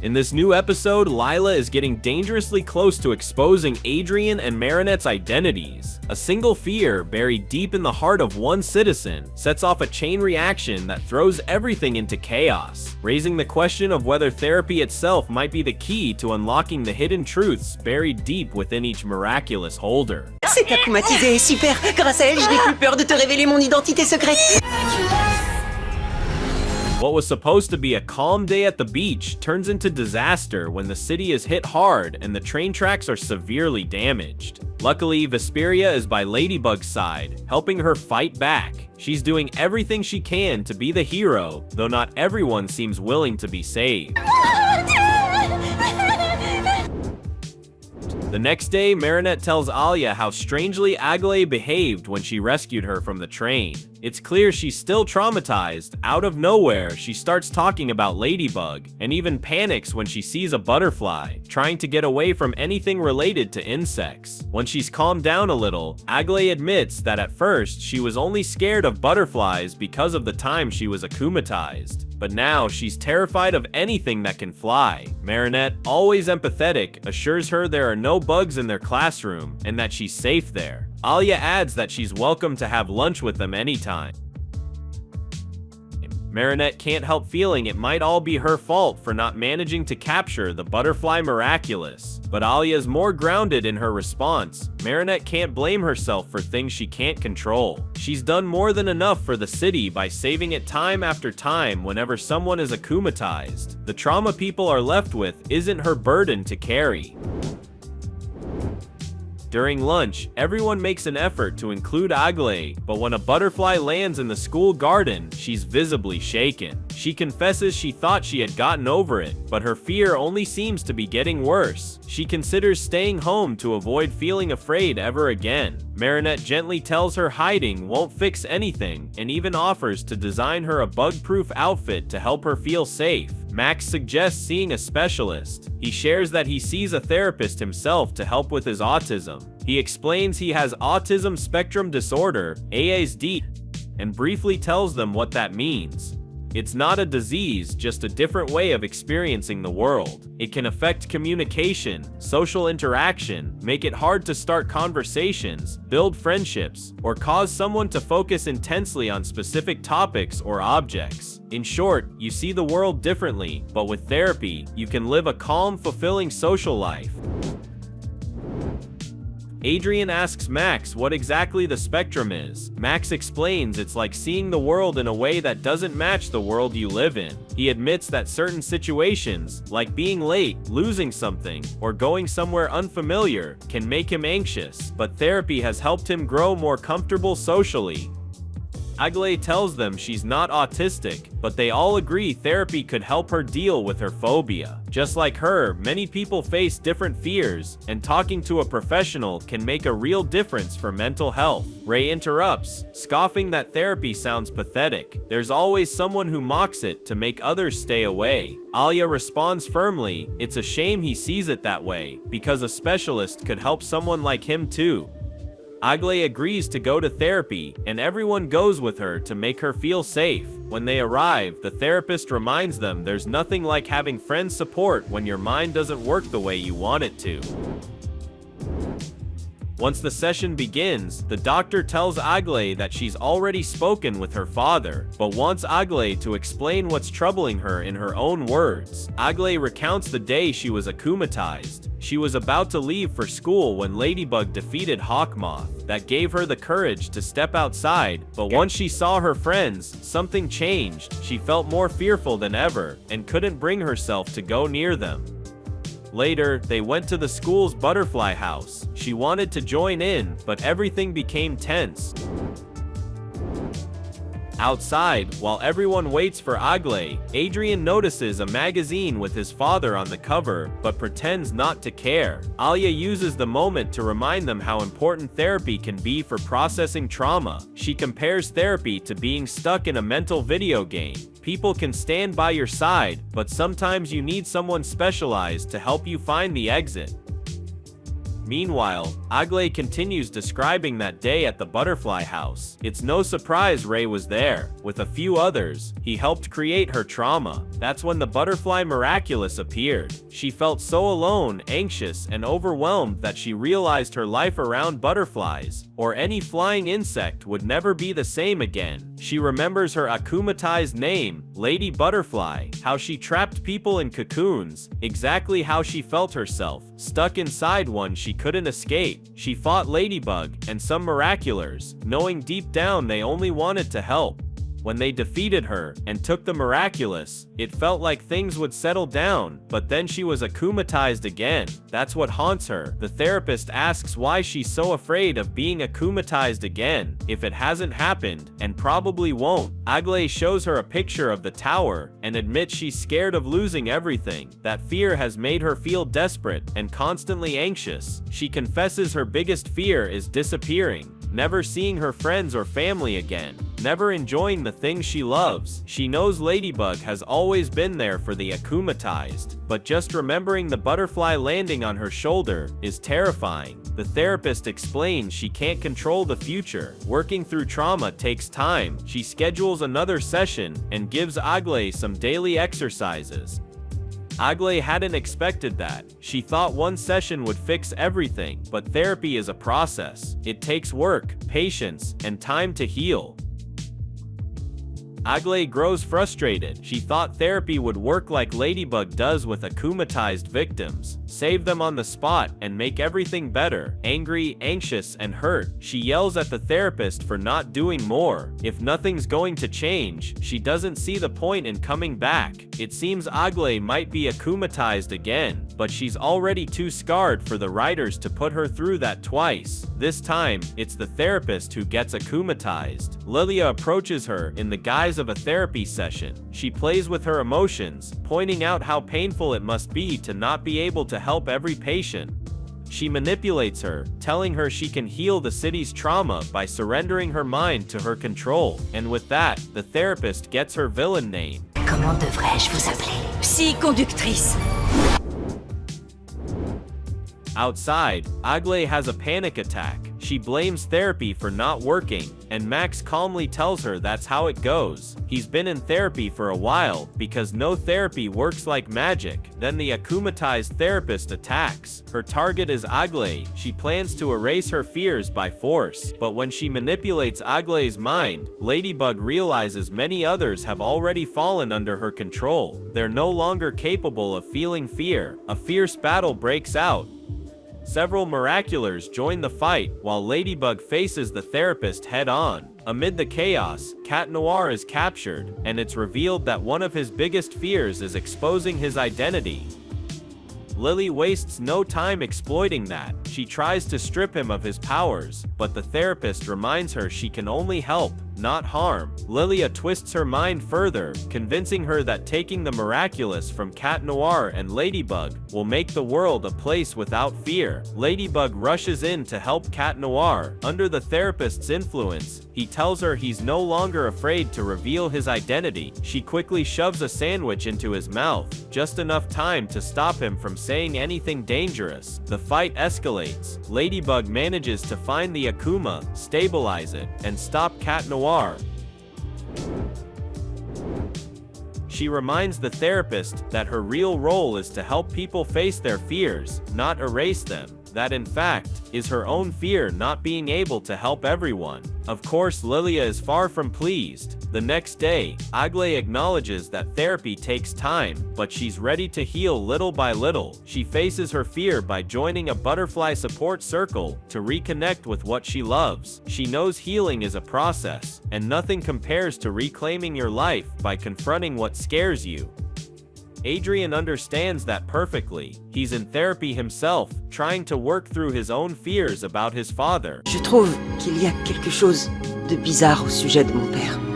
In this new episode, Lila is getting dangerously close to exposing Adrien and Marinette's identities. A single fear, buried deep in the heart of one citizen, sets off a chain reaction that throws everything into chaos, raising the question of whether therapy itself might be the key to unlocking the hidden truths buried deep within each miraculous holder. Cette akumatisée est super. Grâce à elle, je n'ai plus peur de te révéler mon identité secrète. What was supposed to be a calm day at the beach turns into disaster when the city is hit hard and the train tracks are severely damaged. Luckily, Vesperia is by Ladybug's side, helping her fight back. She's doing everything she can to be the hero, though not everyone seems willing to be saved. The next day, Marinette tells Alya how strangely Aglaé behaved when she rescued her from the train. It's clear she's still traumatized. Out of nowhere, she starts talking about Ladybug, and even panics when she sees a butterfly, trying to get away from anything related to insects. When she's calmed down a little, Aglaé admits that at first she was only scared of butterflies because of the time she was akumatized. But now she's terrified of anything that can fly. Marinette, always empathetic, assures her there are no bugs in their classroom and that she's safe there. Alya adds that she's welcome to have lunch with them anytime. Marinette can't help feeling it might all be her fault for not managing to capture the butterfly Miraculous. But Alya's more grounded in her response. Marinette can't blame herself for things she can't control. She's done more than enough for the city by saving it time after time whenever someone is akumatized. The trauma people are left with isn't her burden to carry. During lunch, everyone makes an effort to include Aglaé, but when a butterfly lands in the school garden, she's visibly shaken. She confesses she thought she had gotten over it, but her fear only seems to be getting worse. She considers staying home to avoid feeling afraid ever again. Marinette gently tells her hiding won't fix anything, and even offers to design her a bug-proof outfit to help her feel safe. Max suggests seeing a specialist. He shares that he sees a therapist himself to help with his autism. He explains he has autism spectrum disorder, ASD, and briefly tells them what that means. It's not a disease, just a different way of experiencing the world. It can affect communication, social interaction, make it hard to start conversations, build friendships, or cause someone to focus intensely on specific topics or objects. In short, you see the world differently, but with therapy, you can live a calm, fulfilling social life. Adrien asks Max what exactly the spectrum is. Max explains it's like seeing the world in a way that doesn't match the world you live in. He admits that certain situations, like being late, losing something, or going somewhere unfamiliar, can make him anxious, but therapy has helped him grow more comfortable socially. Aglaé tells them she's not autistic, but they all agree therapy could help her deal with her phobia. Just like her, many people face different fears, and talking to a professional can make a real difference for mental health. Ray interrupts, scoffing that therapy sounds pathetic. There's always someone who mocks it to make others stay away. Alya responds firmly, it's a shame he sees it that way, because a specialist could help someone like him too. Aglaé agrees to go to therapy, and everyone goes with her to make her feel safe. When they arrive, the therapist reminds them there's nothing like having friend support when your mind doesn't work the way you want it to. Once the session begins, the doctor tells Aglaé that she's already spoken with her father, but wants Aglaé to explain what's troubling her in her own words. Aglaé recounts the day she was akumatized. She was about to leave for school when Ladybug defeated Hawkmoth. That gave her the courage to step outside, but once she saw her friends, something changed. She felt more fearful than ever, and couldn't bring herself to go near them. Later, they went to the school's butterfly house. She wanted to join in, but everything became tense. Outside, while everyone waits for Aglaé, Adrien notices a magazine with his father on the cover, but pretends not to care. Alya uses the moment to remind them how important therapy can be for processing trauma. She compares therapy to being stuck in a mental video game. People can stand by your side, but sometimes you need someone specialized to help you find the exit. Meanwhile, Aglaé continues describing that day at the butterfly house. It's no surprise Ray was there. With a few others, he helped create her trauma. That's when the butterfly Miraculous appeared. She felt so alone, anxious, and overwhelmed that she realized her life around butterflies, or any flying insect, would never be the same again. She remembers her akumatized name, Lady Butterfly, how she trapped people in cocoons, exactly how she felt herself, stuck inside one she couldn't escape. She fought Ladybug and some Miraculous, knowing deep down they only wanted to help. When they defeated her and took the Miraculous, it felt like things would settle down, but then she was akumatized again. That's what haunts her. The therapist asks why she's so afraid of being akumatized again, if it hasn't happened, and probably won't. Aglaé shows her a picture of the tower and admits she's scared of losing everything. That fear has made her feel desperate and constantly anxious. She confesses her biggest fear is disappearing, never seeing her friends or family again, never enjoying the things she loves. She knows Ladybug has always been there for the akumatized, but just remembering the butterfly landing on her shoulder is terrifying. The therapist explains she can't control the future. Working through trauma takes time. She schedules another session and gives Aglaé some daily exercises. Aglaé hadn't expected that. She thought one session would fix everything, but therapy is a process. It takes work, patience, and time to heal. Aglaé grows frustrated. She thought therapy would work like Ladybug does with akumatized victims, save them on the spot and make everything better. Angry, anxious, and hurt, she yells at the therapist for not doing more. If nothing's going to change, she doesn't see the point in coming back. It seems Aglaé might be akumatized again, but she's already too scarred for the writers to put her through that twice. This time, it's the therapist who gets akumatized. Lila approaches her in the guise of a therapy session. She plays with her emotions, pointing out how painful it must be to not be able to help every patient. She manipulates her, telling her she can heal the city's trauma by surrendering her mind to her control. And with that, the therapist gets her villain name. Comment devrais-je vous appeler? Psy-conductrice. Outside, Aglaé has a panic attack. She blames therapy for not working, and Max calmly tells her that's how it goes. He's been in therapy for a while, because no therapy works like magic. Then the akumatized therapist attacks. Her target is Aglaé. She plans to erase her fears by force, but when she manipulates Aglaé's mind, Ladybug realizes many others have already fallen under her control. They're no longer capable of feeling fear. A fierce battle breaks out. Several Miraculous join the fight, while Ladybug faces the therapist head-on. Amid the chaos, Cat Noir is captured, and it's revealed that one of his biggest fears is exposing his identity. Lily wastes no time exploiting that. She tries to strip him of his powers, but the therapist reminds her she can only help, not harm. Lilia twists her mind further, convincing her that taking the Miraculous from Cat Noir and Ladybug will make the world a place without fear. Ladybug rushes in to help Cat Noir. Under the therapist's influence, he tells her he's no longer afraid to reveal his identity. She quickly shoves a sandwich into his mouth, just enough time to stop him from saying anything dangerous. The fight escalates. Ladybug manages to find the Akuma, stabilize it, and stop Cat Noir. She reminds the therapist that her real role is to help people face their fears, not erase them. That in fact, is her own fear not being able to help everyone. Of course, Lilia is far from pleased. The next day, Aglaé acknowledges that therapy takes time, but she's ready to heal little by little. She faces her fear by joining a butterfly support circle to reconnect with what she loves. She knows healing is a process, and nothing compares to reclaiming your life by confronting what scares you. Adrien understands that perfectly. He's in therapy himself, trying to work through his own fears about his father. Je trouve qu'il y a quelque chose de bizarre au sujet de mon père.